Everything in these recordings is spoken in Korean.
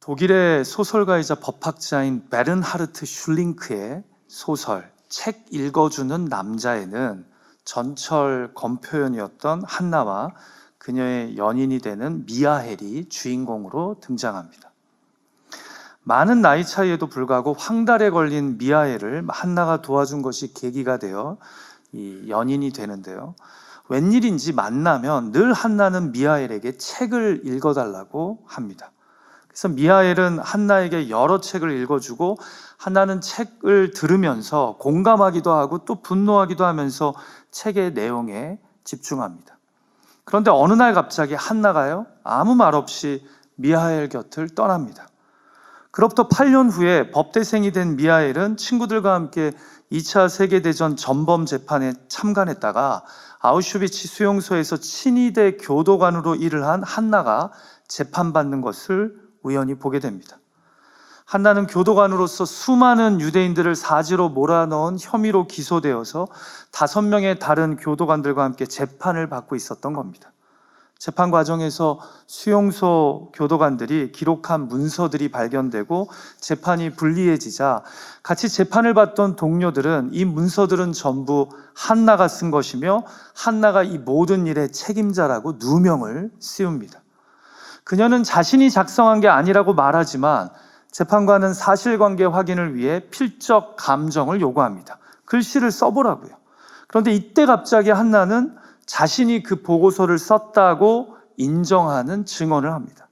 독일의 소설가이자 법학자인 베른하르트 슐링크의 소설 책 읽어주는 남자에는 전철 검표연이었던 한나와 그녀의 연인이 되는 미하엘이 주인공으로 등장합니다. 많은 나이 차이에도 불구하고 황달에 걸린 미하엘을 한나가 도와준 것이 계기가 되어 이 연인이 되는데요. 웬일인지 만나면 늘 한나는 미하엘에게 책을 읽어달라고 합니다. 그래서 미하엘은 한나에게 여러 책을 읽어주고 한나는 책을 들으면서 공감하기도 하고 또 분노하기도 하면서 책의 내용에 집중합니다. 그런데 어느 날 갑자기 한나가요, 아무 말 없이 미하엘 곁을 떠납니다. 그로부터 8년 후에 법대생이 된 미하엘은 친구들과 함께 2차 세계대전 전범 재판에 참관했다가 아우슈비츠 수용소에서 친위대 교도관으로 일을 한 한나가 재판받는 것을 우연히 보게 됩니다. 한나는 교도관으로서 수많은 유대인들을 사지로 몰아넣은 혐의로 기소되어서 5명의 다른 교도관들과 함께 재판을 받고 있었던 겁니다. 재판 과정에서 수용소 교도관들이 기록한 문서들이 발견되고 재판이 불리해지자 같이 재판을 받던 동료들은 이 문서들은 전부 한나가 쓴 것이며 한나가 이 모든 일의 책임자라고 누명을 씌웁니다. 그녀는 자신이 작성한 게 아니라고 말하지만 재판관은 사실관계 확인을 위해 필적 감정을 요구합니다. 글씨를 써보라고요. 그런데 이때 갑자기 한나는 자신이 그 보고서를 썼다고 인정하는 증언을 합니다.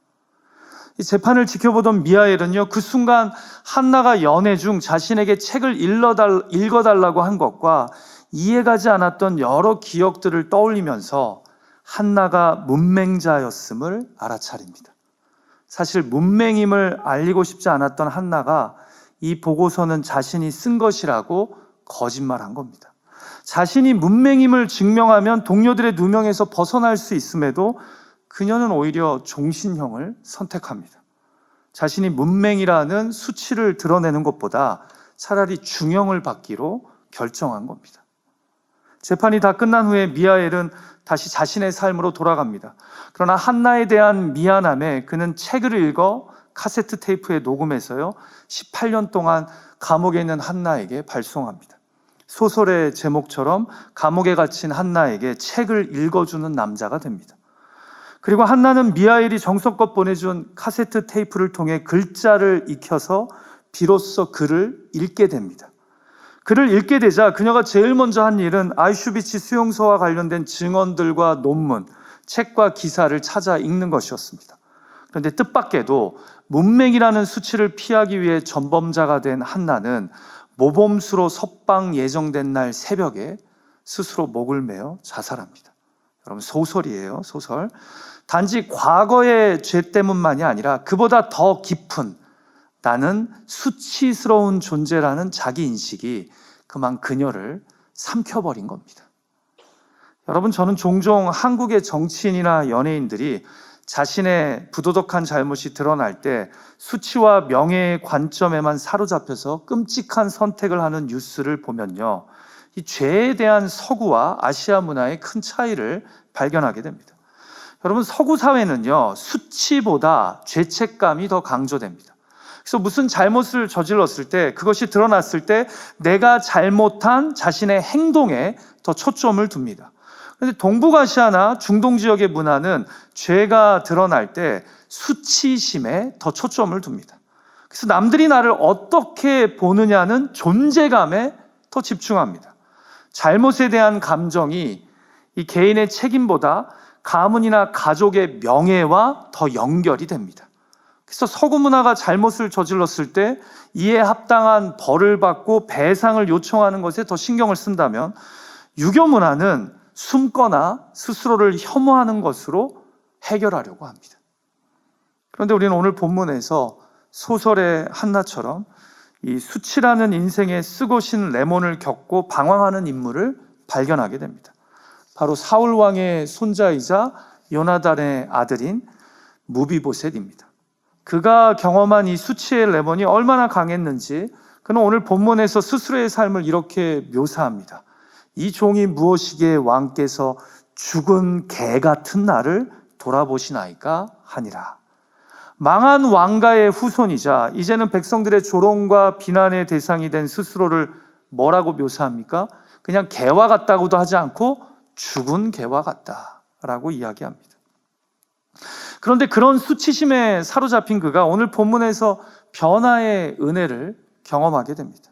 이 재판을 지켜보던 미하엘은요, 그 순간 한나가 연애 중 자신에게 책을 읽어달라고 한 것과 이해가지 않았던 여러 기억들을 떠올리면서 한나가 문맹자였음을 알아차립니다. 사실 문맹임을 알리고 싶지 않았던 한나가 이 보고서는 자신이 쓴 것이라고 거짓말한 겁니다. 자신이 문맹임을 증명하면 동료들의 누명에서 벗어날 수 있음에도 그녀는 오히려 종신형을 선택합니다. 자신이 문맹이라는 수치를 드러내는 것보다 차라리 중형을 받기로 결정한 겁니다. 재판이 다 끝난 후에 미하엘은 다시 자신의 삶으로 돌아갑니다. 그러나 한나에 대한 미안함에 그는 책을 읽어 카세트 테이프에 녹음해서요, 18년 동안 감옥에 있는 한나에게 발송합니다. 소설의 제목처럼 감옥에 갇힌 한나에게 책을 읽어주는 남자가 됩니다. 그리고 한나는 미하엘이 정성껏 보내준 카세트 테이프를 통해 글자를 익혀서 비로소 글을 읽게 됩니다. 글을 읽게 되자 그녀가 제일 먼저 한 일은 아우슈비츠 수용소와 관련된 증언들과 논문, 책과 기사를 찾아 읽는 것이었습니다. 그런데 뜻밖에도 문맹이라는 수치를 피하기 위해 전범자가 된 한나는 모범수로 석방 예정된 날 새벽에 스스로 목을 메어 자살합니다. 여러분, 소설이에요, 소설. 단지 과거의 죄 때문만이 아니라 그보다 더 깊은 나는 수치스러운 존재라는 자기인식이 그만 그녀를 삼켜버린 겁니다. 여러분, 저는 종종 한국의 정치인이나 연예인들이 자신의 부도덕한 잘못이 드러날 때 수치와 명예의 관점에만 사로잡혀서 끔찍한 선택을 하는 뉴스를 보면요, 이 죄에 대한 서구와 아시아 문화의 큰 차이를 발견하게 됩니다. 여러분, 서구 사회는요, 수치보다 죄책감이 더 강조됩니다. 그래서 무슨 잘못을 저질렀을 때, 그것이 드러났을 때 내가 잘못한 자신의 행동에 더 초점을 둡니다. 그런데 동북아시아나 중동 지역의 문화는 죄가 드러날 때 수치심에 더 초점을 둡니다. 그래서 남들이 나를 어떻게 보느냐는 존재감에 더 집중합니다. 잘못에 대한 감정이 이 개인의 책임보다 가문이나 가족의 명예와 더 연결이 됩니다. 그래서 서구 문화가 잘못을 저질렀을 때 이에 합당한 벌을 받고 배상을 요청하는 것에 더 신경을 쓴다면, 유교 문화는 숨거나 스스로를 혐오하는 것으로 해결하려고 합니다. 그런데 우리는 오늘 본문에서 소설의 한나처럼 이 수치라는 인생의 쓰고신 레몬을 겪고 방황하는 인물을 발견하게 됩니다. 바로 사울 왕의 손자이자 요나단의 아들인 무비보셋입니다. 그가 경험한 이 수치의 레몬이 얼마나 강했는지 그는 오늘 본문에서 스스로의 삶을 이렇게 묘사합니다. 이 종이 무엇이기에 왕께서 죽은 개 같은 나를 돌아보시나이까 하니라. 망한 왕가의 후손이자 이제는 백성들의 조롱과 비난의 대상이 된 스스로를 뭐라고 묘사합니까? 그냥 개와 같다고도 하지 않고 죽은 개와 같다라고 이야기합니다. 그런데 그런 수치심에 사로잡힌 그가 오늘 본문에서 변화의 은혜를 경험하게 됩니다.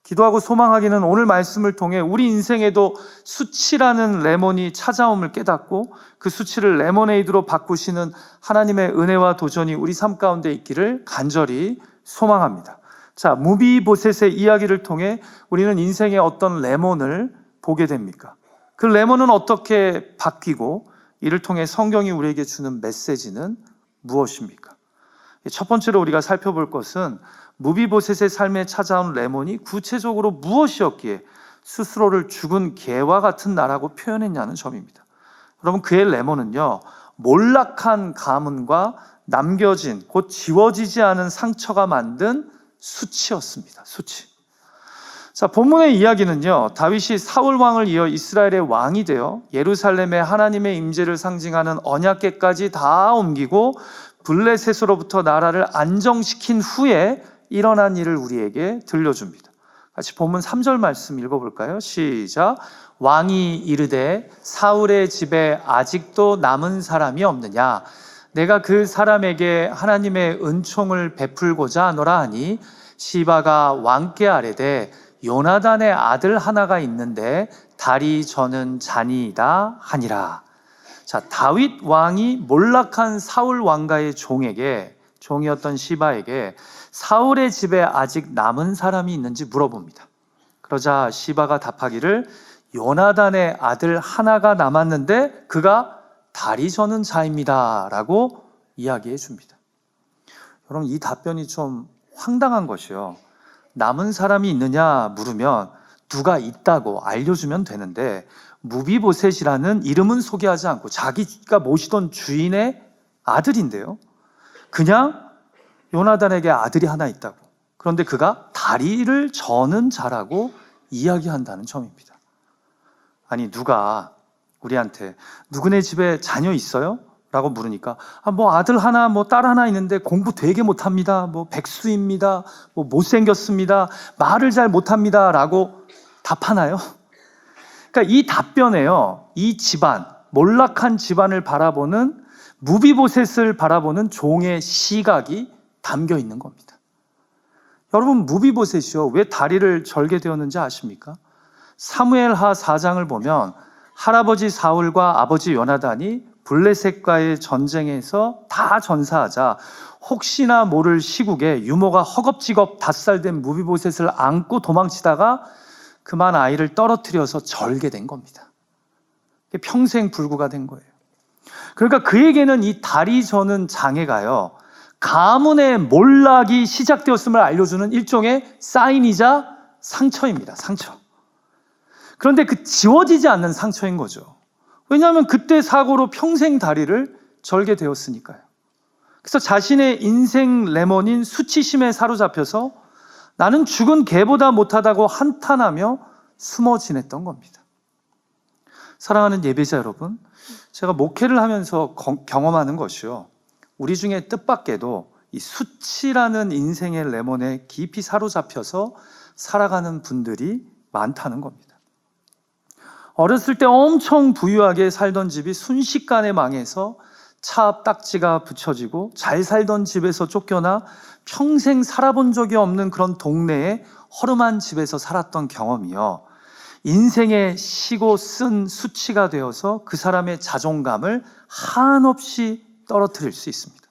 기도하고 소망하기는 오늘 말씀을 통해 우리 인생에도 수치라는 레몬이 찾아옴을 깨닫고 그 수치를 레모네이드로 바꾸시는 하나님의 은혜와 도전이 우리 삶 가운데 있기를 간절히 소망합니다. 자, 무비보셋의 이야기를 통해 우리는 인생의 어떤 레몬을 보게 됩니까? 그 레몬은 어떻게 바뀌고 이를 통해 성경이 우리에게 주는 메시지는 무엇입니까? 첫 번째로 우리가 살펴볼 것은 무비보셋의 삶에 찾아온 레몬이 구체적으로 무엇이었기에 스스로를 죽은 개와 같은 나라고 표현했냐는 점입니다. 여러분, 그의 레몬은요, 몰락한 가문과 남겨진, 곧 지워지지 않은 상처가 만든 수치였습니다. 수치. 자, 본문의 이야기는요, 다윗이 사울 왕을 이어 이스라엘의 왕이 되어 예루살렘에 하나님의 임재를 상징하는 언약궤까지 다 옮기고 블레셋으로부터 나라를 안정시킨 후에 일어난 일을 우리에게 들려줍니다. 같이 본문 3절 말씀 읽어볼까요? 시작. 왕이 이르되 사울의 집에 아직도 남은 사람이 없느냐? 내가 그 사람에게 하나님의 은총을 베풀고자 하노라 하니 시바가 왕께 아뢰되 요나단의 아들 하나가 있는데 다리 저는 자니이다 하니라. 자, 다윗 왕이 몰락한 사울 왕가의 종이었던 시바에게 사울의 집에 아직 남은 사람이 있는지 물어봅니다. 그러자 시바가 답하기를 요나단의 아들 하나가 남았는데 그가 다리 저는 자입니다 라고 이야기해 줍니다. 여러분, 이 답변이 좀 황당한 것이요, 남은 사람이 있느냐 물으면 누가 있다고 알려주면 되는데 무비보셋이라는 이름은 소개하지 않고 자기가 모시던 주인의 아들인데요, 그냥 요나단에게 아들이 하나 있다고, 그런데 그가 다리를 저는 자라고 이야기한다는 점입니다. 아니, 누가 우리한테 누구네 집에 자녀 있어요? 라고 물으니까 뭐 아들 하나 뭐 딸 하나 있는데 공부 되게 못합니다, 뭐 백수입니다, 뭐 못생겼습니다, 말을 잘 못합니다 라고 답하나요? 그러니까 이 답변에요, 이 집안, 몰락한 집안을 바라보는, 무비보셋을 바라보는 종의 시각이 담겨 있는 겁니다. 여러분, 무비보셋이요, 왜 다리를 절게 되었는지 아십니까? 사무엘하 4장을 보면 할아버지 사울과 아버지 요나단이 블레셋과의 전쟁에서 다 전사하자 혹시나 모를 시국에 유모가 허겁지겁 닷살된 무비보셋을 안고 도망치다가 그만 아이를 떨어뜨려서 절게 된 겁니다. 평생 불구가 된 거예요. 그러니까 그에게는 이 다리 저는 장애가요, 가문의 몰락이 시작되었음을 알려주는 일종의 사인이자 상처입니다. 상처. 그런데 그 지워지지 않는 상처인 거죠. 왜냐하면 그때 사고로 평생 다리를 절게 되었으니까요. 그래서 자신의 인생 레몬인 수치심에 사로잡혀서 나는 죽은 개보다 못하다고 한탄하며 숨어 지냈던 겁니다. 사랑하는 예배자 여러분, 제가 목회를 하면서 경험하는 것이요, 우리 중에 뜻밖에도 이 수치라는 인생의 레몬에 깊이 사로잡혀서 살아가는 분들이 많다는 겁니다. 어렸을 때 엄청 부유하게 살던 집이 순식간에 망해서 차 앞 딱지가 붙여지고 잘 살던 집에서 쫓겨나 평생 살아본 적이 없는 그런 동네에 허름한 집에서 살았던 경험이요, 인생의 시고 쓴 수치가 되어서 그 사람의 자존감을 한없이 떨어뜨릴 수 있습니다.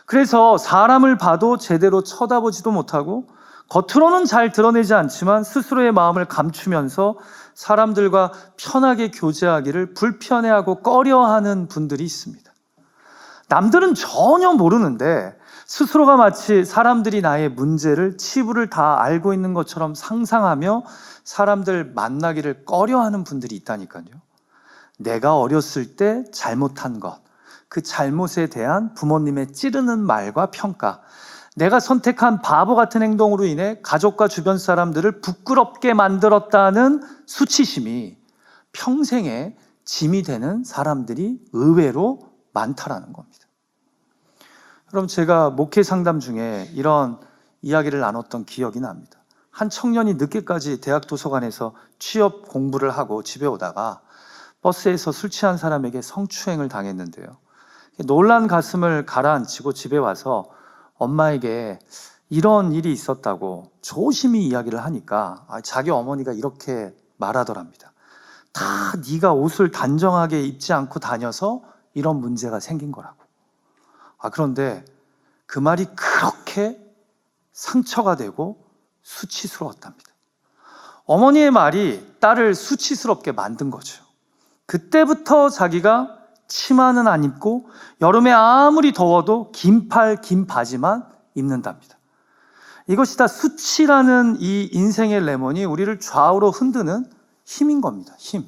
그래서 사람을 봐도 제대로 쳐다보지도 못하고 겉으로는 잘 드러내지 않지만 스스로의 마음을 감추면서 사람들과 편하게 교제하기를 불편해하고 꺼려하는 분들이 있습니다. 남들은 전혀 모르는데 스스로가 마치 사람들이 나의 문제를, 치부를 다 알고 있는 것처럼 상상하며 사람들 만나기를 꺼려하는 분들이 있다니까요. 내가 어렸을 때 잘못한 것, 그 잘못에 대한 부모님의 찌르는 말과 평가, 내가 선택한 바보 같은 행동으로 인해 가족과 주변 사람들을 부끄럽게 만들었다는 수치심이 평생의 짐이 되는 사람들이 의외로 많다라는 겁니다. 그럼 제가 목회 상담 중에 이런 이야기를 나눴던 기억이 납니다. 한 청년이 늦게까지 대학 도서관에서 취업 공부를 하고 집에 오다가 버스에서 술 취한 사람에게 성추행을 당했는데요. 놀란 가슴을 가라앉히고 집에 와서 엄마에게 이런 일이 있었다고 조심히 이야기를 하니까 자기 어머니가 이렇게 말하더랍니다. 다 네가 옷을 단정하게 입지 않고 다녀서 이런 문제가 생긴 거라고. 그런데 그 말이 그렇게 상처가 되고 수치스러웠답니다. 어머니의 말이 딸을 수치스럽게 만든 거죠. 그때부터 자기가 치마는 안 입고 여름에 아무리 더워도 긴 팔, 긴 바지만 입는답니다. 이것이 다 수치라는 이 인생의 레몬이 우리를 좌우로 흔드는 힘인 겁니다. 힘.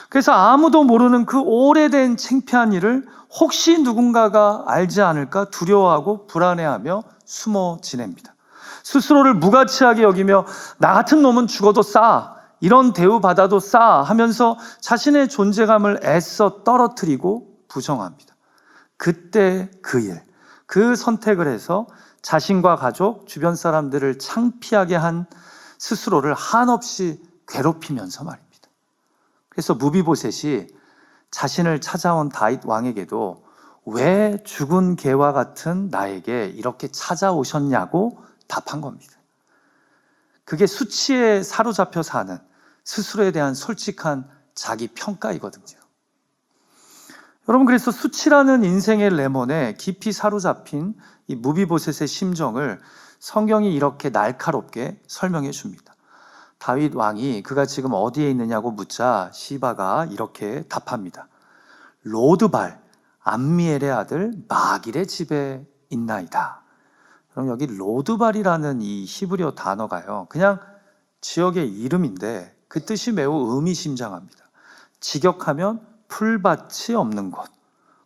그래서 아무도 모르는 그 오래된 창피한 일을 혹시 누군가가 알지 않을까 두려워하고 불안해하며 숨어 지냅니다. 스스로를 무가치하게 여기며 나 같은 놈은 죽어도 싸, 이런 대우받아도 싸 하면서 자신의 존재감을 애써 떨어뜨리고 부정합니다. 그때 그 일, 그 선택을 해서 자신과 가족, 주변 사람들을 창피하게 한 스스로를 한없이 괴롭히면서 말입니다. 그래서 무비보셋이 자신을 찾아온 다윗 왕에게도 왜 죽은 개와 같은 나에게 이렇게 찾아오셨냐고 답한 겁니다. 그게 수치에 사로잡혀 사는 스스로에 대한 솔직한 자기 평가이거든요. 여러분, 그래서 수치라는 인생의 레몬에 깊이 사로잡힌 이 무비보셋의 심정을 성경이 이렇게 날카롭게 설명해 줍니다. 다윗 왕이 그가 지금 어디에 있느냐고 묻자 시바가 이렇게 답합니다. 로드발 암미엘의 아들 마길의 집에 있나이다. 그럼 여기 로드발이라는 이 히브리어 단어가요, 그냥 지역의 이름인데 그 뜻이 매우 의미심장합니다. 직역하면 풀밭이 없는 곳,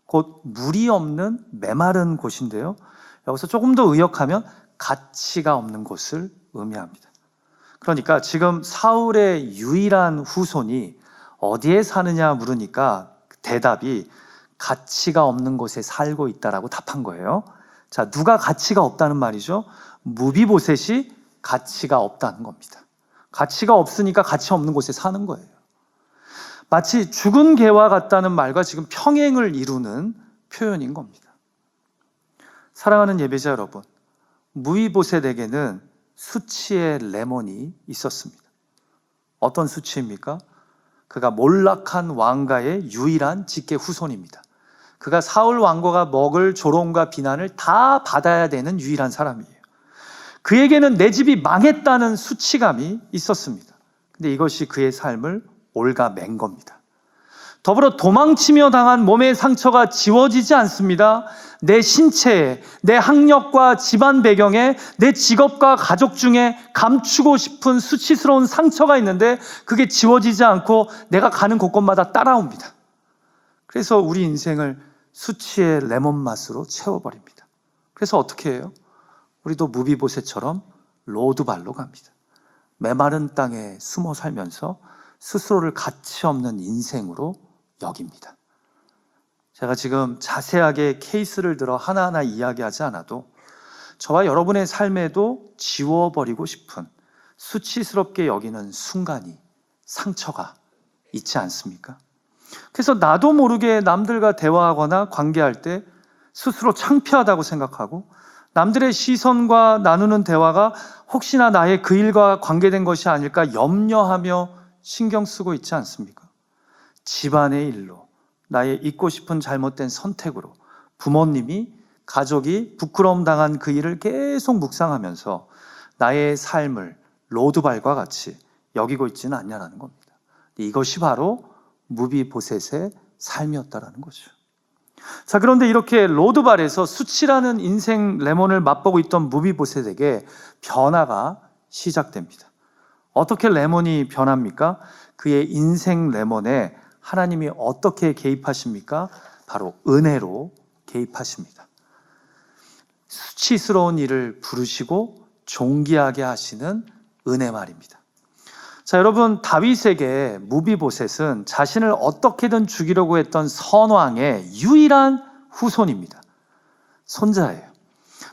곧 물이 없는 메마른 곳인데요, 여기서 조금 더 의역하면 가치가 없는 곳을 의미합니다. 그러니까 지금 사울의 유일한 후손이 어디에 사느냐 물으니까 대답이 가치가 없는 곳에 살고 있다라고 답한 거예요. 자, 누가 가치가 없다는 말이죠? 무비보셋이 가치가 없다는 겁니다. 가치가 없으니까 가치 없는 곳에 사는 거예요. 마치 죽은 개와 같다는 말과 지금 평행을 이루는 표현인 겁니다. 사랑하는 예배자 여러분, 무비보셋에게는 수치의 레몬이 있었습니다. 어떤 수치입니까? 그가 몰락한 왕가의 유일한 직계 후손입니다. 그가 사울 왕고가 먹을 조롱과 비난을 다 받아야 되는 유일한 사람이에요. 그에게는 내 집이 망했다는 수치감이 있었습니다. 근데 이것이 그의 삶을 올가맨 겁니다. 더불어 도망치며 당한 몸의 상처가 지워지지 않습니다. 내 신체에, 내 학력과 집안 배경에, 내 직업과 가족 중에 감추고 싶은 수치스러운 상처가 있는데 그게 지워지지 않고 내가 가는 곳곳마다 따라옵니다. 그래서 우리 인생을 수치의 레몬 맛으로 채워버립니다. 그래서 어떻게 해요? 우리도 무비보셋처럼 로드발로 갑니다. 메마른 땅에 숨어 살면서 스스로를 가치 없는 인생으로 여깁니다. 제가 지금 자세하게 케이스를 들어 하나하나 이야기하지 않아도 저와 여러분의 삶에도 지워버리고 싶은 수치스럽게 여기는 순간이, 상처가 있지 않습니까? 그래서 나도 모르게 남들과 대화하거나 관계할 때 스스로 창피하다고 생각하고 남들의 시선과 나누는 대화가 혹시나 나의 그 일과 관계된 것이 아닐까 염려하며 신경 쓰고 있지 않습니까? 집안의 일로, 나의 잊고 싶은 잘못된 선택으로 부모님이, 가족이 부끄러움 당한 그 일을 계속 묵상하면서 나의 삶을 로드발과 같이 여기고 있지는 않냐라는 겁니다. 이것이 바로 무비보셋의 삶이었다라는 거죠. 자, 그런데 이렇게 로드발에서 수치라는 인생 레몬을 맛보고 있던 무비보셋에게 변화가 시작됩니다. 어떻게 레몬이 변합니까? 그의 인생 레몬에 하나님이 어떻게 개입하십니까? 바로 은혜로 개입하십니다. 수치스러운 일을 부르시고 존귀하게 하시는 은혜 말입니다. 자, 여러분, 다윗에게 무비보셋은 자신을 어떻게든 죽이려고 했던 선왕의 유일한 후손입니다. 손자예요.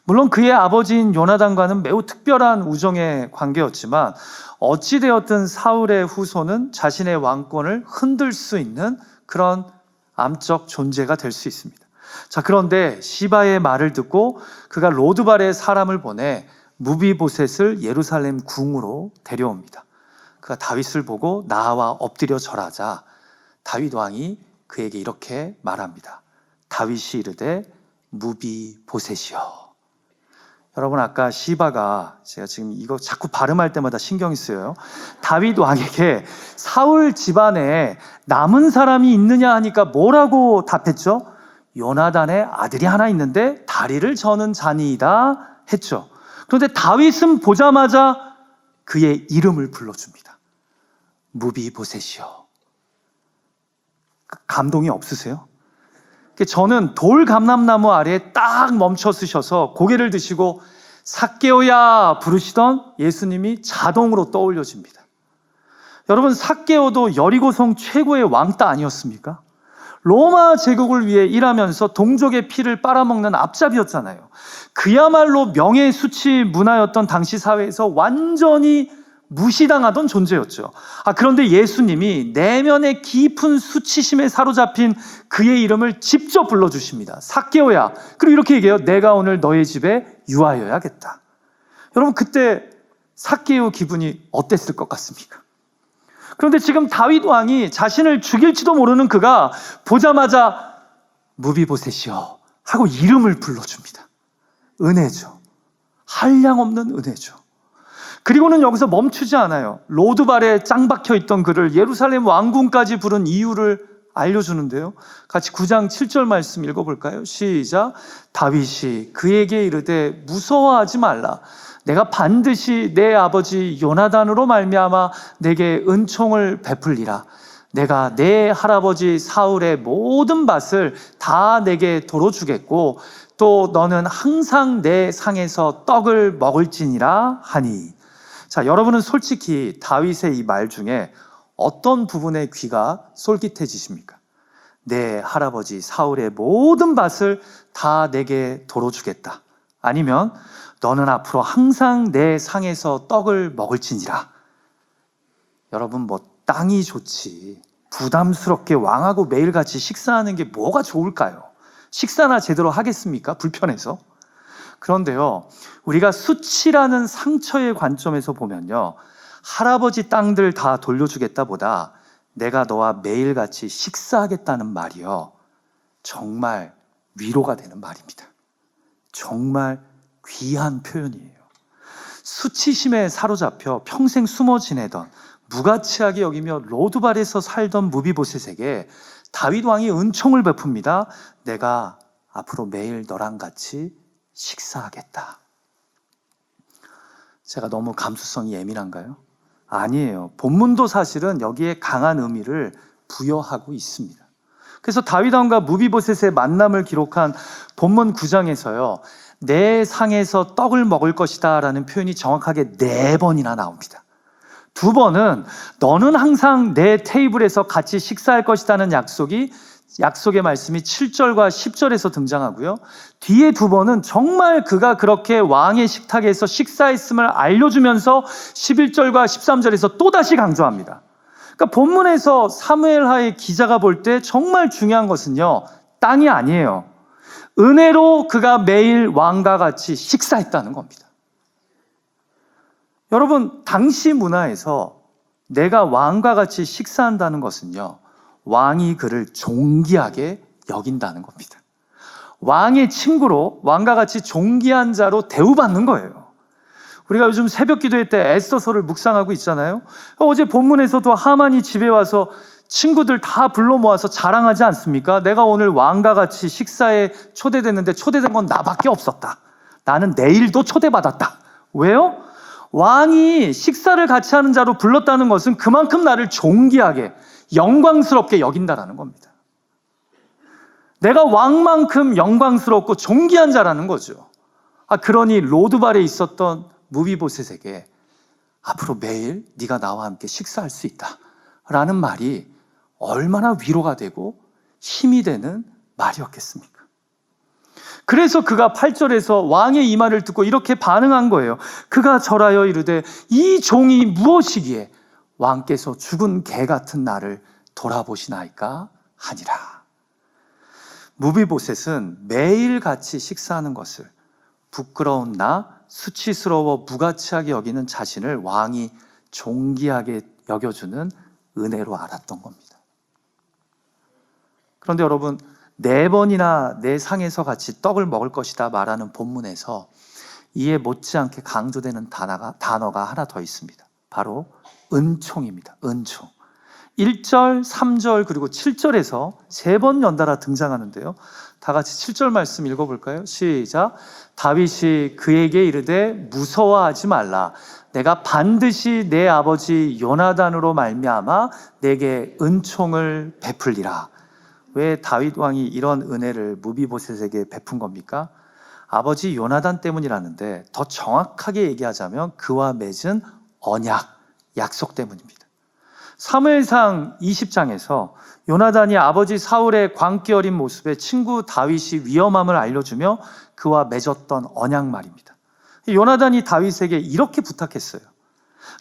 물론 그의 아버지인 요나단과는 매우 특별한 우정의 관계였지만 어찌되었든 사울의 후손은 자신의 왕권을 흔들 수 있는 그런 암적 존재가 될 수 있습니다. 자, 그런데 시바의 말을 듣고 그가 로드발의 사람을 보내 무비보셋을 예루살렘 궁으로 데려옵니다. 그가 다윗을 보고 나와 엎드려 절하자 다윗 왕이 그에게 이렇게 말합니다. 다윗이 이르되 무비보셋이여. 여러분, 아까 시바가, 제가 지금 이거 자꾸 발음할 때마다 신경이 쓰여요. 다윗 왕에게 사울 집안에 남은 사람이 있느냐 하니까 뭐라고 답했죠? 요나단의 아들이 하나 있는데 다리를 저는 자니이다 했죠. 그런데 다윗은 보자마자 그의 이름을 불러줍니다. 무비보셋이요. 감동이 없으세요? 저는 돌 감람나무 아래에 딱 멈춰 서셔서 고개를 드시고 삭개오야 부르시던 예수님이 자동으로 떠올려집니다. 여러분, 삭개오도 여리고성 최고의 왕따 아니었습니까? 로마 제국을 위해 일하면서 동족의 피를 빨아먹는 앞잡이였잖아요. 그야말로 명예수치 문화였던 당시 사회에서 완전히 무시당하던 존재였죠. 그런데 예수님이 내면의 깊은 수치심에 사로잡힌 그의 이름을 직접 불러주십니다. 삭개오야. 그리고 이렇게 얘기해요. 내가 오늘 너의 집에 유하여야겠다. 여러분, 그때 삭개오 기분이 어땠을 것 같습니까? 그런데 지금 다윗 왕이 자신을 죽일지도 모르는 그가 보자마자 무비보셋이여 하고 이름을 불러줍니다. 은혜죠. 한량없는 은혜죠. 그리고는 여기서 멈추지 않아요. 로드발에 짱 박혀 있던 그를 예루살렘 왕궁까지 부른 이유를 알려주는데요. 같이 9장 7절 말씀 읽어볼까요? 시작. 다윗이 그에게 이르되 무서워하지 말라. 내가 반드시 내 아버지 요나단으로 말미암아 내게 은총을 베풀리라. 내가 내 할아버지 사울의 모든 밭을 다 내게 도로 주겠고 또 너는 항상 내 상에서 떡을 먹을지니라 하니. 자, 여러분은 솔직히 다윗의 이 말 중에 어떤 부분에 귀가 솔깃해지십니까? 내 할아버지 사울의 모든 밭을 다 내게 도로 주겠다. 아니면 너는 앞으로 항상 내 상에서 떡을 먹을지니라. 여러분, 뭐 땅이 좋지 부담스럽게 왕하고 매일같이 식사하는 게 뭐가 좋을까요? 식사나 제대로 하겠습니까? 불편해서. 그런데요, 우리가 수치라는 상처의 관점에서 보면요, 할아버지 땅들 다 돌려주겠다 보다 내가 너와 매일같이 식사하겠다는 말이요, 정말 위로가 되는 말입니다. 정말 귀한 표현이에요. 수치심에 사로잡혀 평생 숨어 지내던, 무가치하게 여기며 로드발에서 살던 무비보셋에게 다윗 왕이 은총을 베풉니다. 내가 앞으로 매일 너랑 같이 식사하겠다. 제가 너무 감수성이 예민한가요? 아니에요. 본문도 사실은 여기에 강한 의미를 부여하고 있습니다. 그래서 다윗 왕과 무비보셋의 만남을 기록한 본문 9장에서요, 내 상에서 떡을 먹을 것이다 라는 표현이 정확하게 4번이나 나옵니다. 2번은 너는 항상 내 테이블에서 같이 식사할 것이라는 약속의 말씀이 7절과 10절에서 등장하고요. 뒤에 2번은 정말 그가 그렇게 왕의 식탁에서 식사했음을 알려주면서 11절과 13절에서 또다시 강조합니다. 그러니까 본문에서 사무엘하의 기자가 볼 때 정말 중요한 것은요, 땅이 아니에요. 은혜로 그가 매일 왕과 같이 식사했다는 겁니다. 여러분, 당시 문화에서 내가 왕과 같이 식사한다는 것은요, 왕이 그를 존귀하게 여긴다는 겁니다. 왕의 친구로 왕과 같이 존귀한 자로 대우받는 거예요. 우리가 요즘 새벽 기도회 때 에스더서를 묵상하고 있잖아요. 어제 본문에서도 하만이 집에 와서 친구들 다 불러 모아서 자랑하지 않습니까? 내가 오늘 왕과 같이 식사에 초대됐는데 초대된 건 나밖에 없었다. 나는 내일도 초대받았다. 왜요? 왕이 식사를 같이 하는 자로 불렀다는 것은 그만큼 나를 존귀하게, 영광스럽게 여긴다라는 겁니다. 내가 왕만큼 영광스럽고 존귀한 자라는 거죠. 그러니 로드발에 있었던 무비보셋에게 앞으로 매일 네가 나와 함께 식사할 수 있다 라는 말이 얼마나 위로가 되고 힘이 되는 말이었겠습니까? 그래서 그가 8절에서 왕의 이 말을 듣고 이렇게 반응한 거예요. 그가 절하여 이르되 이 종이 무엇이기에 왕께서 죽은 개 같은 나를 돌아보시나이까 하니라. 무비보셋은 매일 같이 식사하는 것을 부끄러운 나, 수치스러워 무가치하게 여기는 자신을 왕이 존귀하게 여겨주는 은혜로 알았던 겁니다. 그런데 여러분, 4번이나 내 상에서 같이 떡을 먹을 것이다 말하는 본문에서 이에 못지않게 강조되는 단어가 하나 더 있습니다. 바로 은총입니다. 은총. 1절, 3절 그리고 7절에서 3번 연달아 등장하는데요. 다 같이 7절 말씀 읽어볼까요? 시작. 다윗이 그에게 이르되 무서워하지 말라. 내가 반드시 내 아버지 요나단으로 말미암아 내게 은총을 베풀리라. 왜 다윗 왕이 이런 은혜를 무비보셋에게 베푼 겁니까? 아버지 요나단 때문이라는데 더 정확하게 얘기하자면 그와 맺은 언약, 약속 때문입니다. 사무엘상 20장에서 요나단이 아버지 사울의 광기 어린 모습에 친구 다윗이 위험함을 알려주며 그와 맺었던 언약 말입니다. 요나단이 다윗에게 이렇게 부탁했어요.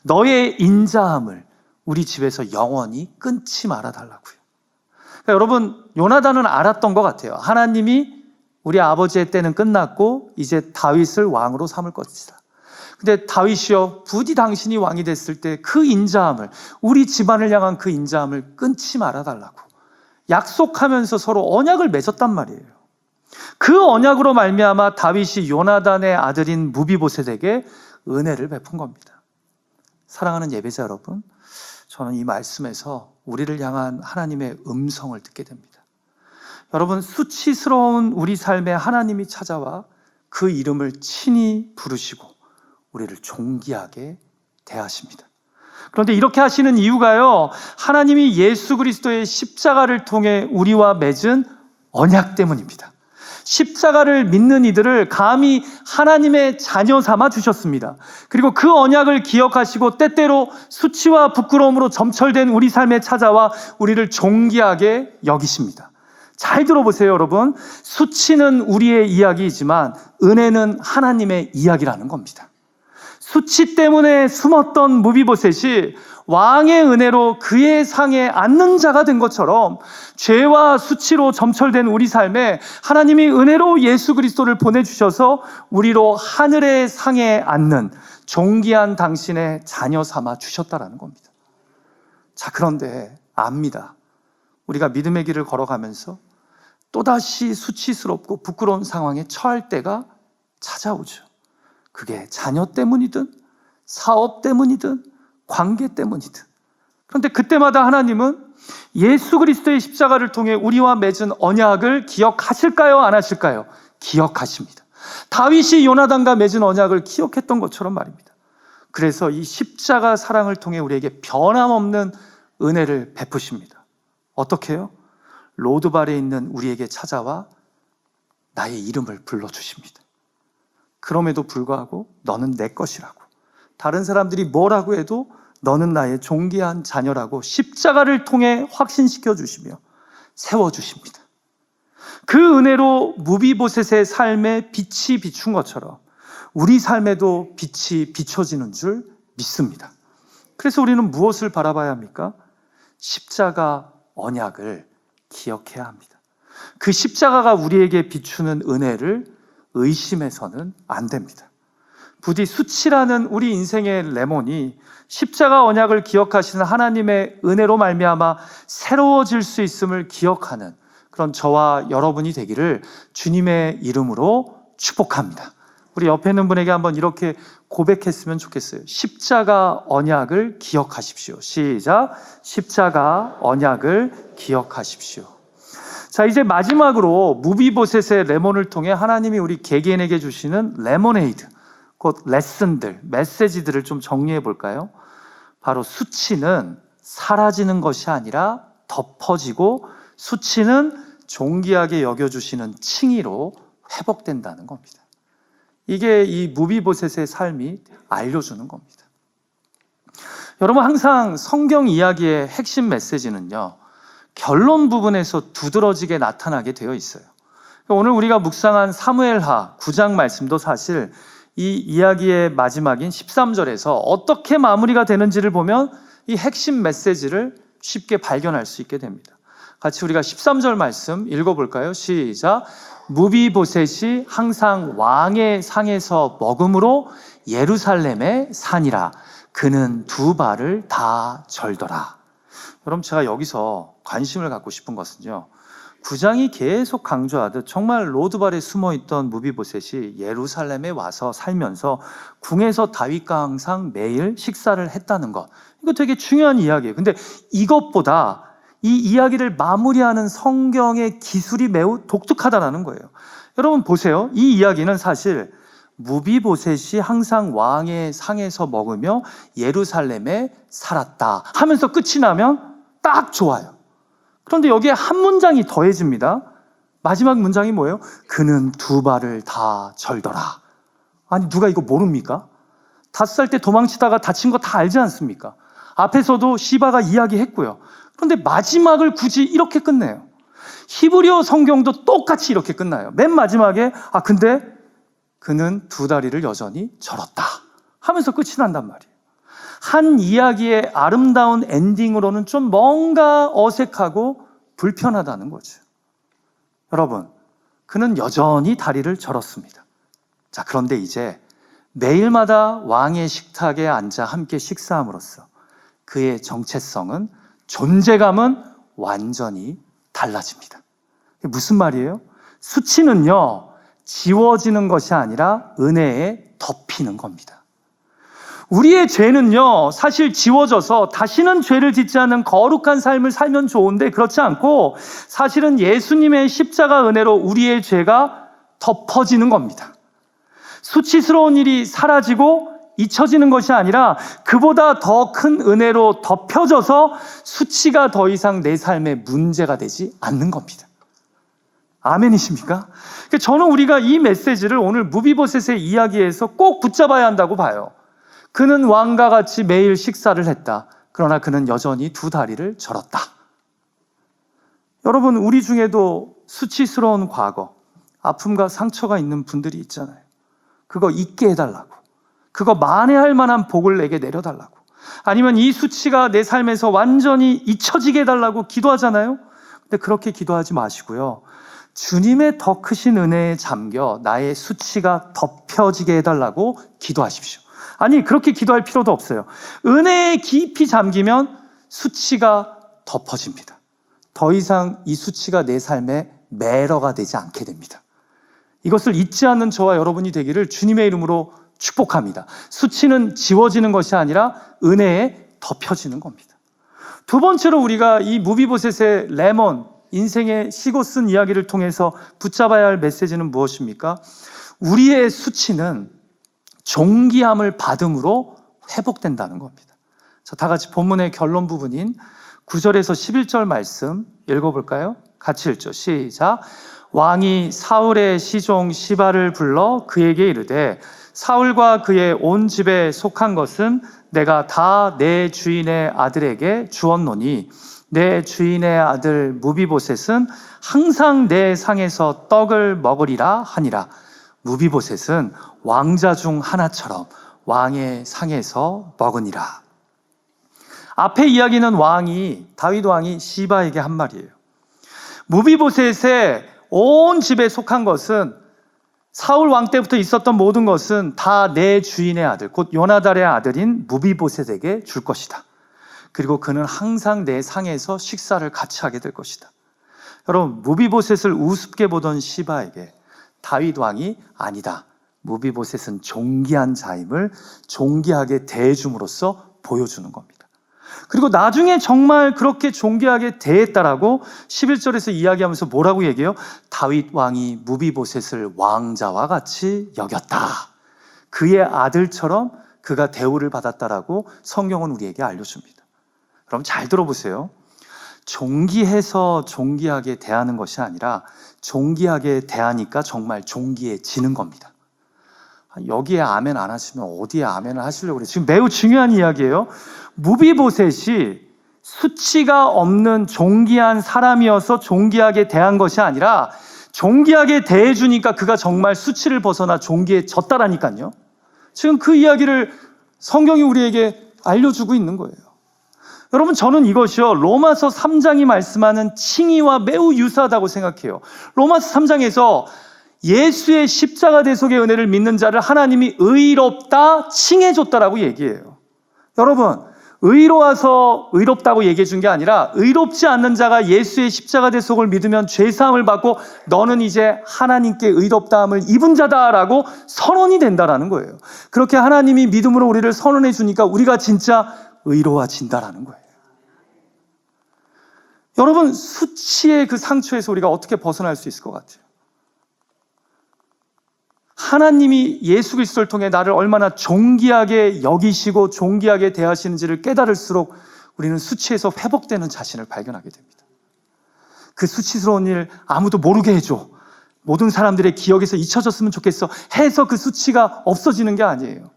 너의 인자함을 우리 집에서 영원히 끊지 말아달라고요. 그러니까 여러분, 요나단은 알았던 것 같아요. 하나님이 우리 아버지의 때는 끝났고 이제 다윗을 왕으로 삼을 것이다. 근데 다윗이여, 부디 당신이 왕이 됐을 때 그 인자함을, 우리 집안을 향한 그 인자함을 끊지 말아달라고 약속하면서 서로 언약을 맺었단 말이에요. 그 언약으로 말미암아 다윗이 요나단의 아들인 무비보셋에게 은혜를 베푼 겁니다. 사랑하는 예배자 여러분, 저는 이 말씀에서 우리를 향한 하나님의 음성을 듣게 됩니다. 여러분, 수치스러운 우리 삶에 하나님이 찾아와 그 이름을 친히 부르시고 우리를 존귀하게 대하십니다. 그런데 이렇게 하시는 이유가요, 하나님이 예수 그리스도의 십자가를 통해 우리와 맺은 언약 때문입니다. 십자가를 믿는 이들을 감히 하나님의 자녀 삼아 주셨습니다. 그리고 그 언약을 기억하시고 때때로 수치와 부끄러움으로 점철된 우리 삶에 찾아와 우리를 존귀하게 여기십니다. 잘 들어보세요, 여러분. 수치는 우리의 이야기이지만 은혜는 하나님의 이야기라는 겁니다. 수치 때문에 숨었던 무비보셋이 왕의 은혜로 그의 상에 앉는 자가 된 것처럼 죄와 수치로 점철된 우리 삶에 하나님이 은혜로 예수 그리스도를 보내주셔서 우리로 하늘의 상에 앉는 존귀한 당신의 자녀 삼아 주셨다라는 겁니다. 자, 그런데 압니다. 우리가 믿음의 길을 걸어가면서 또다시 수치스럽고 부끄러운 상황에 처할 때가 찾아오죠. 그게 자녀 때문이든 사업 때문이든 관계 때문이든. 그런데 그때마다 하나님은 예수 그리스도의 십자가를 통해 우리와 맺은 언약을 기억하실까요? 안 하실까요? 기억하십니다. 다윗이 요나단과 맺은 언약을 기억했던 것처럼 말입니다. 그래서 이 십자가 사랑을 통해 우리에게 변함없는 은혜를 베푸십니다. 어떻게 해요? 로드발에 있는 우리에게 찾아와 나의 이름을 불러주십니다. 그럼에도 불구하고 너는 내 것이라고, 다른 사람들이 뭐라고 해도 너는 나의 존귀한 자녀라고 십자가를 통해 확신시켜 주시며 세워주십니다. 그 은혜로 무비보셋의 삶에 빛이 비춘 것처럼 우리 삶에도 빛이 비춰지는 줄 믿습니다. 그래서 우리는 무엇을 바라봐야 합니까? 십자가 언약을 기억해야 합니다. 그 십자가가 우리에게 비추는 은혜를 의심해서는 안 됩니다. 부디 수치라는 우리 인생의 레몬이 십자가 언약을 기억하시는 하나님의 은혜로 말미암아 새로워질 수 있음을 기억하는 그런 저와 여러분이 되기를 주님의 이름으로 축복합니다. 우리 옆에 있는 분에게 한번 이렇게 고백했으면 좋겠어요. 십자가 언약을 기억하십시오. 시작. 십자가 언약을 기억하십시오. 자, 이제 마지막으로 무비보셋의 레몬을 통해 하나님이 우리 개개인에게 주시는 레모네이드, 곧 레슨들, 메시지들을 좀 정리해 볼까요? 바로 수치는 사라지는 것이 아니라 덮어지고 수치는 존귀하게 여겨주시는 칭의로 회복된다는 겁니다. 이게 이 무비보셋의 삶이 알려주는 겁니다. 여러분, 항상 성경 이야기의 핵심 메시지는요, 결론 부분에서 두드러지게 나타나게 되어 있어요. 오늘 우리가 묵상한 사무엘하 9장 말씀도 사실 이 이야기의 마지막인 13절에서 어떻게 마무리가 되는지를 보면 이 핵심 메시지를 쉽게 발견할 수 있게 됩니다. 같이 우리가 13절 말씀 읽어볼까요? 시작. 무비보셋이 항상 왕의 상에서 먹음으로 예루살렘에 사니라. 그는 두 발을 다 절더라. 여러분, 제가 여기서 관심을 갖고 싶은 것은요, 9장이 계속 강조하듯 정말 로드발에 숨어있던 무비보셋이 예루살렘에 와서 살면서 궁에서 다윗과 항상 매일 식사를 했다는 것, 이거 되게 중요한 이야기예요. 근데 이것보다 이 이야기를 마무리하는 성경의 기술이 매우 독특하다는 거예요. 여러분 보세요. 이 이야기는 사실 무비보셋이 항상 왕의 상에서 먹으며 예루살렘에 살았다 하면서 끝이 나면 딱 좋아요. 그런데 여기에 한 문장이 더해집니다. 마지막 문장이 뭐예요? 그는 두 발을 다 절더라. 아니, 누가 이거 모릅니까? 5살 때 도망치다가 다친 거 다 알지 않습니까? 앞에서도 시바가 이야기했고요. 그런데 마지막을 굳이 이렇게 끝내요. 히브리어 성경도 똑같이 이렇게 끝나요. 맨 마지막에 근데 그는 두 다리를 여전히 절었다 하면서 끝이 난단 말이에요. 한 이야기의 아름다운 엔딩으로는 좀 뭔가 어색하고 불편하다는 거죠. 여러분, 그는 여전히 다리를 절었습니다. 자, 그런데 이제 매일마다 왕의 식탁에 앉아 함께 식사함으로써 그의 정체성은, 존재감은 완전히 달라집니다. 무슨 말이에요? 수치는요, 지워지는 것이 아니라 은혜에 덮이는 겁니다. 우리의 죄는요, 사실 지워져서 다시는 죄를 짓지 않는 거룩한 삶을 살면 좋은데 그렇지 않고 사실은 예수님의 십자가 은혜로 우리의 죄가 덮어지는 겁니다. 수치스러운 일이 사라지고 잊혀지는 것이 아니라 그보다 더 큰 은혜로 덮여져서 수치가 더 이상 내 삶의 문제가 되지 않는 겁니다. 아멘이십니까? 저는 우리가 이 메시지를 오늘 무비보셋의 이야기에서 꼭 붙잡아야 한다고 봐요. 그는 왕과 같이 매일 식사를 했다. 그러나 그는 여전히 두 다리를 절었다. 여러분, 우리 중에도 수치스러운 과거, 아픔과 상처가 있는 분들이 있잖아요. 그거 잊게 해달라고, 그거 만회할 만한 복을 내게 내려달라고, 아니면 이 수치가 내 삶에서 완전히 잊혀지게 해달라고 기도하잖아요. 근데 그렇게 기도하지 마시고요, 주님의 더 크신 은혜에 잠겨 나의 수치가 덮여지게 해달라고 기도하십시오. 아니, 그렇게 기도할 필요도 없어요. 은혜에 깊이 잠기면 수치가 덮어집니다. 더 이상 이 수치가 내 삶의 매러가 되지 않게 됩니다. 이것을 잊지 않는 저와 여러분이 되기를 주님의 이름으로 축복합니다. 수치는 지워지는 것이 아니라 은혜에 덮여지는 겁니다. 두 번째로 우리가 이 무비보셋의 레몬, 인생의 시고 쓴 이야기를 통해서 붙잡아야 할 메시지는 무엇입니까? 우리의 수치는 존귀함을 받음으로 회복된다는 겁니다. 자, 다 같이 본문의 결론 부분인 9절에서 11절 말씀 읽어볼까요? 같이 읽죠. 시작. 왕이 사울의 시종 시바를 불러 그에게 이르되 사울과 그의 온 집에 속한 것은 내가 다 내 주인의 아들에게 주었노니 내 주인의 아들 무비보셋은 항상 내 상에서 떡을 먹으리라 하니라. 무비보셋은 왕자 중 하나처럼 왕의 상에서 먹으니라. 앞에 이야기는 다윗 왕이 시바에게 한 말이에요. 무비보셋의 온 집에 속한 것은, 사울 왕 때부터 있었던 모든 것은 다 내 주인의 아들, 곧 요나단의 아들인 무비보셋에게 줄 것이다. 그리고 그는 항상 내 상에서 식사를 같이 하게 될 것이다. 여러분, 무비보셋을 우습게 보던 시바에게 다윗 왕이 아니다, 무비보셋은 존귀한 자임을 존귀하게 대해줌으로써 보여주는 겁니다. 그리고 나중에 정말 그렇게 존귀하게 대했다라고 11절에서 이야기하면서 뭐라고 얘기해요? 다윗 왕이 무비보셋을 왕자와 같이 여겼다. 그의 아들처럼 그가 대우를 받았다라고 성경은 우리에게 알려줍니다. 그럼 잘 들어보세요. 존귀해서 존귀하게 대하는 것이 아니라 존귀하게 대하니까 정말 존귀해지는 겁니다. 여기에 아멘 안 하시면 어디에 아멘을 하시려고 그래요? 지금 매우 중요한 이야기예요. 무비보셋이 수치가 없는 존귀한 사람이어서 존귀하게 대한 것이 아니라 존귀하게 대해주니까 그가 정말 수치를 벗어나 존귀해졌다라니까요. 지금 그 이야기를 성경이 우리에게 알려주고 있는 거예요. 여러분, 저는 이것이요, 로마서 3장이 말씀하는 칭의와 매우 유사하다고 생각해요. 로마서 3장에서 예수의 십자가 대속의 은혜를 믿는 자를 하나님이 의롭다 칭해줬다라고 얘기해요. 여러분, 의로워서 의롭다고 얘기해 준 게 아니라 의롭지 않는 자가 예수의 십자가 대속을 믿으면 죄사함을 받고 너는 이제 하나님께 의롭다함을 입은 자다라고 선언이 된다라는 거예요. 그렇게 하나님이 믿음으로 우리를 선언해 주니까 우리가 진짜 의로워진다라는 거예요. 여러분, 수치의 그 상처에서 우리가 어떻게 벗어날 수 있을 것 같아요? 하나님이 예수 그리스도를 통해 나를 얼마나 존귀하게 여기시고 존귀하게 대하시는지를 깨달을수록 우리는 수치에서 회복되는 자신을 발견하게 됩니다. 그 수치스러운 일 아무도 모르게 해줘, 모든 사람들의 기억에서 잊혀졌으면 좋겠어 해서 그 수치가 없어지는 게 아니에요.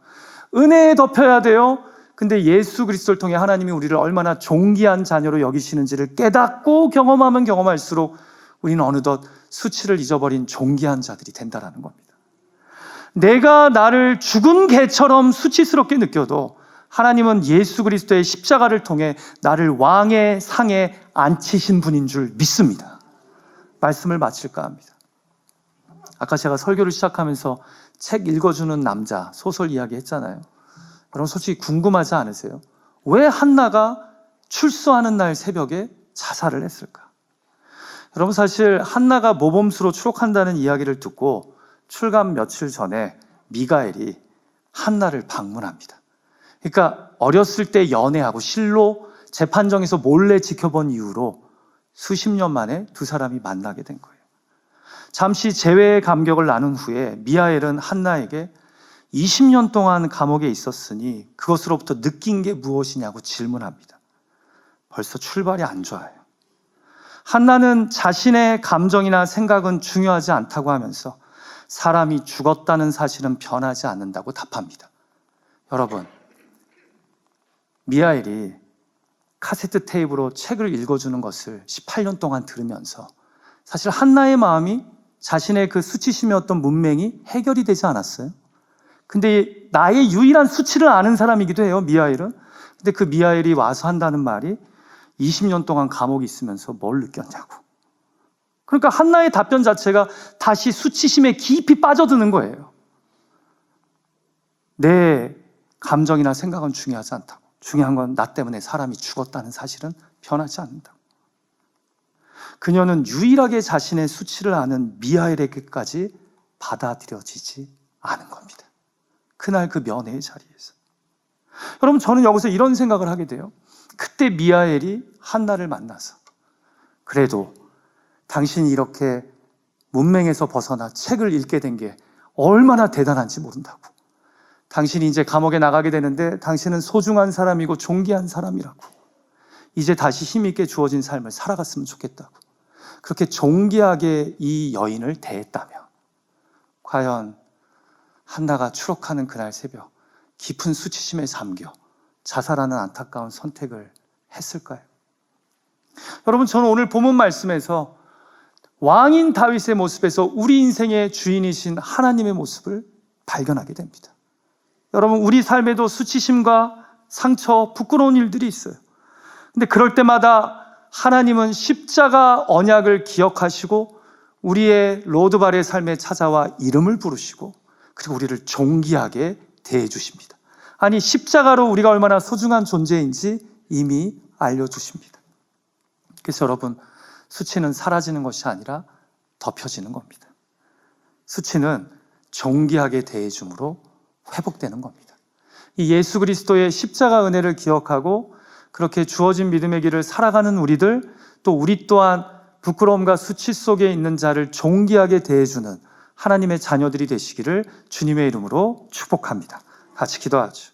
은혜에 덮여야 돼요. 근데 예수 그리스도를 통해 하나님이 우리를 얼마나 존귀한 자녀로 여기시는지를 깨닫고 경험하면 경험할수록 우리는 어느덧 수치를 잊어버린 존귀한 자들이 된다는 겁니다. 내가 나를 죽은 개처럼 수치스럽게 느껴도 하나님은 예수 그리스도의 십자가를 통해 나를 왕의 상에 앉히신 분인 줄 믿습니다. 말씀을 마칠까 합니다. 아까 제가 설교를 시작하면서 책 읽어주는 남자 소설 이야기 했잖아요. 여러분, 솔직히 궁금하지 않으세요? 왜 한나가 출소하는 날 새벽에 자살을 했을까? 여러분, 사실 한나가 모범수로 추록한다는 이야기를 듣고 출간 며칠 전에 미가엘이 한나를 방문합니다. 그러니까 어렸을 때 연애하고 실로 재판정에서 몰래 지켜본 이후로 수십 년 만에 두 사람이 만나게 된 거예요. 잠시 재회의 감격을 나눈 후에 미하엘은 한나에게 20년 동안 감옥에 있었으니 그것으로부터 느낀 게 무엇이냐고 질문합니다. 벌써 출발이 안 좋아요. 한나는 자신의 감정이나 생각은 중요하지 않다고 하면서 사람이 죽었다는 사실은 변하지 않는다고 답합니다. 여러분, 미하엘이 카세트 테이프로 책을 읽어주는 것을 18년 동안 들으면서 사실 한나의 마음이 자신의 그 수치심이었던 문맹이 해결이 되지 않았어요. 근데 나의 유일한 수치를 아는 사람이기도 해요, 미하엘은. 근데 그 미하엘이 와서 한다는 말이 20년 동안 감옥에 있으면서 뭘 느꼈냐고. 그러니까 한나의 답변 자체가 다시 수치심에 깊이 빠져드는 거예요. 내 감정이나 생각은 중요하지 않다고. 중요한 건 나 때문에 사람이 죽었다는 사실은 변하지 않는다고. 그녀는 유일하게 자신의 수치를 아는 미하엘에게까지 받아들여지지 않은 겁니다. 그날 그 면회의 자리에서. 여러분, 저는 여기서 이런 생각을 하게 돼요. 그때 미하엘이 한나를 만나서 그래도 당신이 이렇게 문맹에서 벗어나 책을 읽게 된 게 얼마나 대단한지 모른다고. 당신이 이제 감옥에 나가게 되는데 당신은 소중한 사람이고 존귀한 사람이라고. 이제 다시 힘있게 주어진 삶을 살아갔으면 좋겠다고. 그렇게 존귀하게 이 여인을 대했다면 과연 한나가 추록하는 그날 새벽 깊은 수치심에 잠겨 자살하는 안타까운 선택을 했을까요? 여러분, 저는 오늘 본문 말씀에서 왕인 다윗의 모습에서 우리 인생의 주인이신 하나님의 모습을 발견하게 됩니다. 여러분, 우리 삶에도 수치심과 상처, 부끄러운 일들이 있어요. 근데 그럴 때마다 하나님은 십자가 언약을 기억하시고 우리의 로드발의 삶에 찾아와 이름을 부르시고 그리고 우리를 존귀하게 대해 주십니다. 아니, 십자가로 우리가 얼마나 소중한 존재인지 이미 알려주십니다. 그래서 여러분, 수치는 사라지는 것이 아니라 덮여지는 겁니다. 수치는 존귀하게 대해 줌으로 회복되는 겁니다. 이 예수 그리스도의 십자가 은혜를 기억하고 그렇게 주어진 믿음의 길을 살아가는 우리들, 또 우리 또한 부끄러움과 수치 속에 있는 자를 존귀하게 대해주는 하나님의 자녀들이 되시기를 주님의 이름으로 축복합니다. 같이 기도하죠.